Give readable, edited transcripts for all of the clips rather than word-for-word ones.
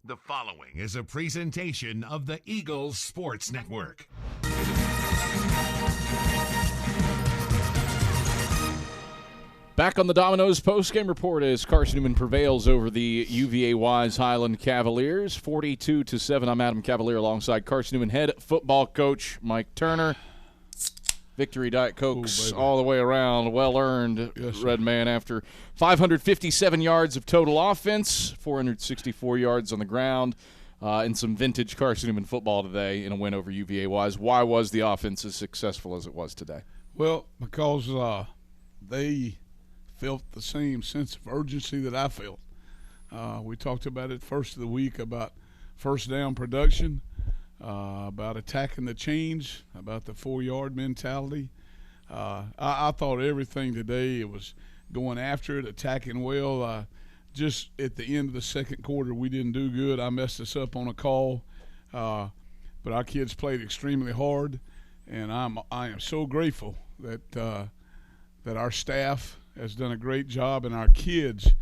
The following is a presentation of the Eagles Sports Network. Back on the Domino's postgame report as Carson-Newman prevails over the UVA-Wise Highland Cavaliers, 42-7. I'm Adam Cavalier alongside Carson-Newman head football coach Mike Turner. Victory Diet Cokes all the way around, well-earned, yes, Red Man, after 557 yards of total offense, 464 yards on the ground, and some vintage Carson-Newman football today in a win over UVA-Wise. Why was the offense as successful as it was today? Well, because they felt the same sense of urgency that I felt. We talked about it first of the week about first down production, about attacking the change, about the 4-yard mentality. I thought everything today, it was going after it, attacking well. Just at the end of the second quarter, we didn't do good. I messed us up on a call, but our kids played extremely hard, and I am so grateful that our staff has done a great job and our kids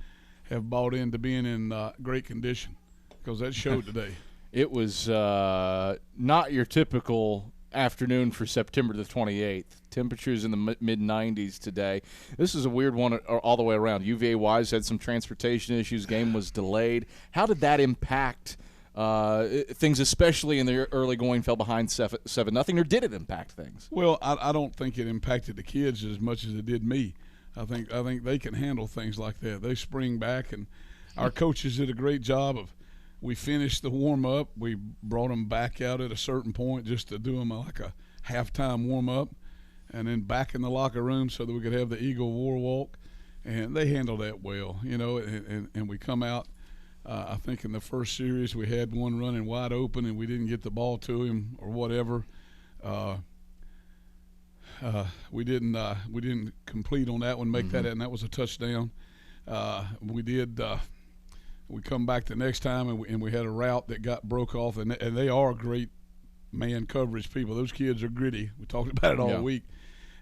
have bought into being in great condition, because that showed today. It was not your typical afternoon for September the 28th. Temperatures in the mid-90s today. This is a weird one all the way around. UVA-Wise had some transportation issues. Game was delayed. How did that impact things, especially in the early going, fell behind 7-0, or did it impact things? Well, I don't think it impacted the kids as much as it did me. I think they can handle things like that. They spring back, and our coaches did a great job of. We finished the warm-up. We brought them back out at a certain point just to do them like a halftime warm-up, and then back in the locker room so that we could have the Eagle War Walk. And they handled that well, you know, and we come out. I think in the first series we had one running wide open and we didn't get the ball to him or whatever. We didn't complete on that one, make that, and that was a touchdown. We come back the next time and we had a route that got broke off, and they are great man coverage people. Those kids are gritty. We talked about it all week,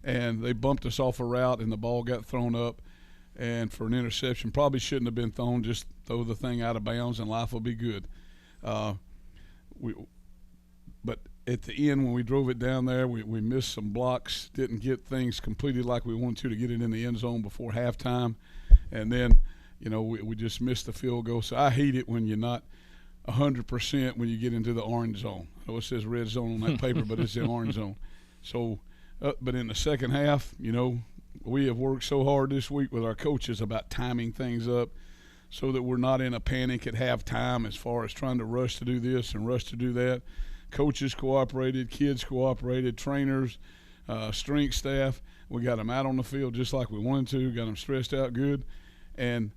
and they bumped us off a route and the ball got thrown up, and for an interception, probably shouldn't have been thrown. Just throw the thing out of bounds and life will be good. But at the end, when we drove it down there, we missed some blocks, didn't get things completed like we wanted to get it in the end zone before halftime, and then we just missed the field goal. So I hate it when you're not 100% when you get into the orange zone. I know it says red zone on that paper, but it's the orange zone. So, but in the second half, we have worked so hard this week with our coaches about timing things up so that we're not in a panic at halftime as far as trying to rush to do this and rush to do that. Coaches cooperated, kids cooperated, trainers, strength staff. We got them out on the field just like we wanted to, got them stressed out good, and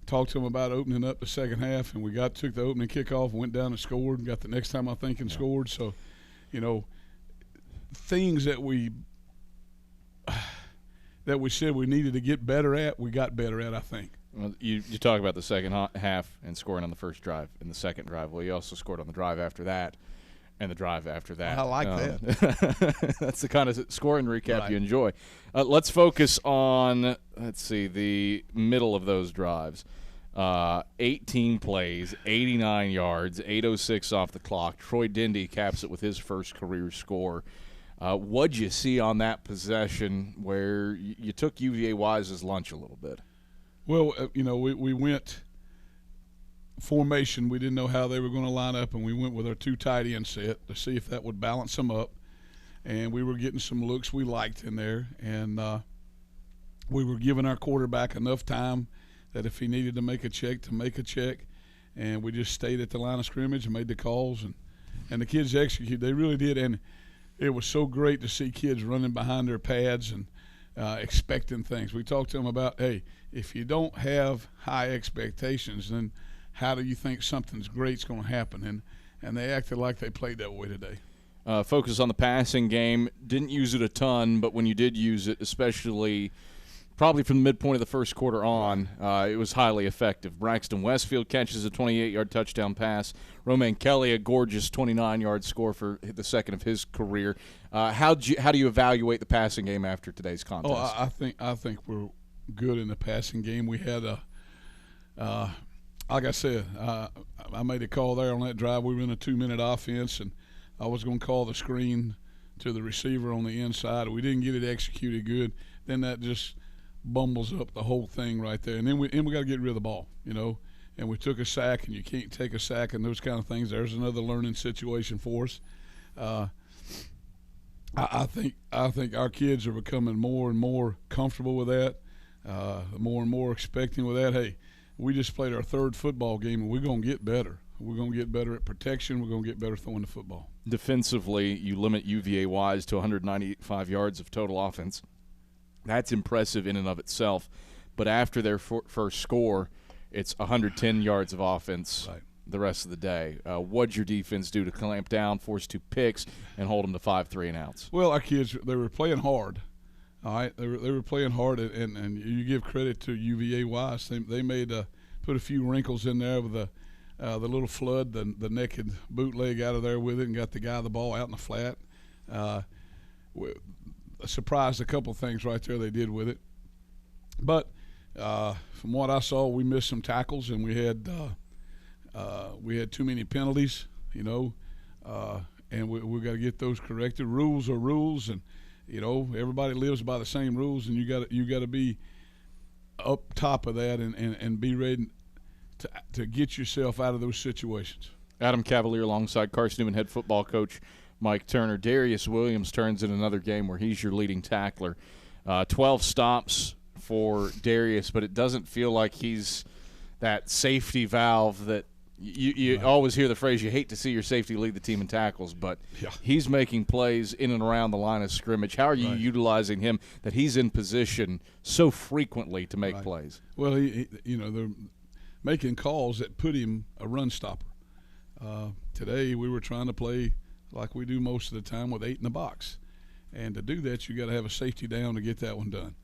talked to them about opening up the second half, and we took the opening kickoff, went down and scored, and got the next time I think and scored. So, things that we said we needed to get better at, we got better at, I think. Well, you talk about the second half and scoring on the first drive and the second drive. Well, you also scored on the drive after that and the drive after that. I like that. That's the kind of scoring recap you enjoy. Let's focus on, the middle of those drives. 18 plays, 89 yards, 8:06 off the clock. Troy Dindy caps it with his first career score. What'd you see on that possession where you took UVA-Wise's lunch a little bit? Well, we went formation. We didn't know how they were going to line up, and we went with our 2 tight end set to see if that would balance them up. And we were getting some looks we liked in there, and we were giving our quarterback enough time that if he needed to make a check, and we just stayed at the line of scrimmage and made the calls, and the kids executed. They really did, and it was so great to see kids running behind their pads and expecting things. We talked to them about, hey, if you don't have high expectations, then how do you think something's great's going to happen? And they acted like they played that way today. Focus on the passing game. Didn't use it a ton, but when you did use it, especially probably from the midpoint of the first quarter on, it was highly effective. Braxton Westfield catches a 28-yard touchdown pass. Romaine Kelly, a gorgeous 29-yard score for the second of his career. How do you evaluate the passing game after today's contest? I think we're good in the passing game. We had like I said, I made a call there on that drive. We were in a 2-minute offense, and I was going to call the screen to the receiver on the inside. We didn't get it executed good. Then that just bumbles up the whole thing right there. And then we got to get rid of the ball, you know. And we took a sack, and you can't take a sack and those kind of things. There's another learning situation for us. I think our kids are becoming more and more comfortable with that, more and more expecting with that. Hey, we just played our 3rd football game, and we're going to get better. We're going to get better at protection. We're going to get better throwing the football. Defensively, you limit UVA-Wise to 195 yards of total offense. That's impressive in and of itself. But after their first score, it's 110 yards of offense the rest of the day. What'd your defense do to clamp down, force 2 picks, and hold them to 5 3-and-outs? Well, our kids, they were playing hard. All right, they were playing hard, and you give credit to UVA-Wise. They made put a few wrinkles in there with the little flood, the naked bootleg out of there with it, and got the guy the ball out in the flat. Surprised a couple things right there they did with it. But from what I saw, we missed some tackles, and we had too many penalties, you know, and we got to get those corrected. Rules are rules, and you know everybody lives by the same rules, and you got to be up top of that and be ready to get yourself out of those situations. Adam Cavalier alongside Carson-Newman head football coach Mike Turner. Darius Williams turns in another game where he's your leading tackler. 12 stops for Darius, but it doesn't feel like he's that safety valve that you Right. always hear the phrase, you hate to see your safety lead the team in tackles, but he's making plays in and around the line of scrimmage. How are you utilizing him that he's in position so frequently to make plays? Well, he they're making calls that put him a run stopper. Today we were trying to play like we do most of the time with 8 in the box. And to do that, you got to have a safety down to get that one done.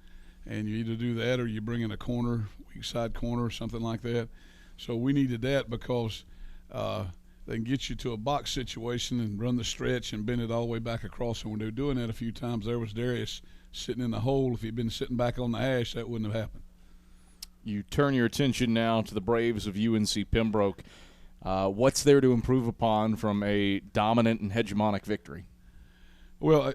And you either do that or you bring in a corner, weak side corner or something like that. So we needed that because they can get you to a box situation and run the stretch and bend it all the way back across. And when they were doing that a few times, there was Darius sitting in the hole. If he'd been sitting back on the ash, that wouldn't have happened. You turn your attention now to the Braves of UNC Pembroke. What's there to improve upon from a dominant and hegemonic victory? Well,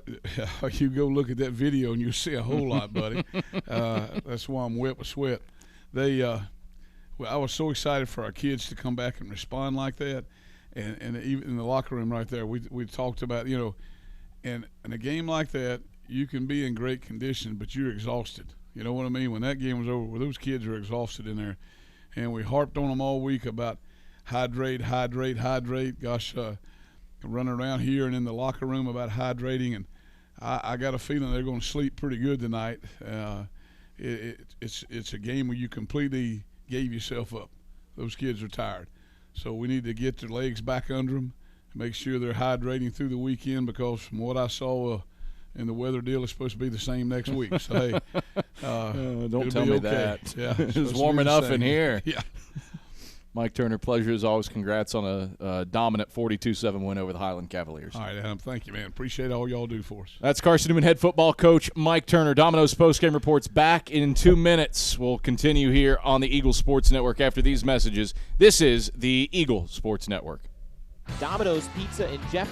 you go look at that video and you see a whole lot, buddy. That's why I'm wet with sweat. I was so excited for our kids to come back and respond like that, and even in the locker room right there, we talked about, you know, and in a game like that, you can be in great condition, but you're exhausted. You know what I mean? When that game was over, those kids are exhausted in there, and we harped on them all week about hydrate. Gosh, running around here and in the locker room about hydrating, and I got a feeling they're going to sleep pretty good tonight. It's a game where you completely gave yourself up. Those kids are tired, so we need to get their legs back under them, make sure they're hydrating through the weekend, because from what I saw in the weather deal, it's supposed to be the same next week. So hey, don't tell me that. Yeah, it's warm enough in here. Yeah. Mike Turner, pleasure as always. Congrats on a dominant 42-7 win over the Highland Cavaliers. All right, Adam. Thank you, man. Appreciate all y'all do for us. That's Carson-Newman head football coach Mike Turner. Domino's postgame reports back in 2 minutes. We'll continue here on the Eagle Sports Network after these messages. This is the Eagle Sports Network. Domino's Pizza in Jeff.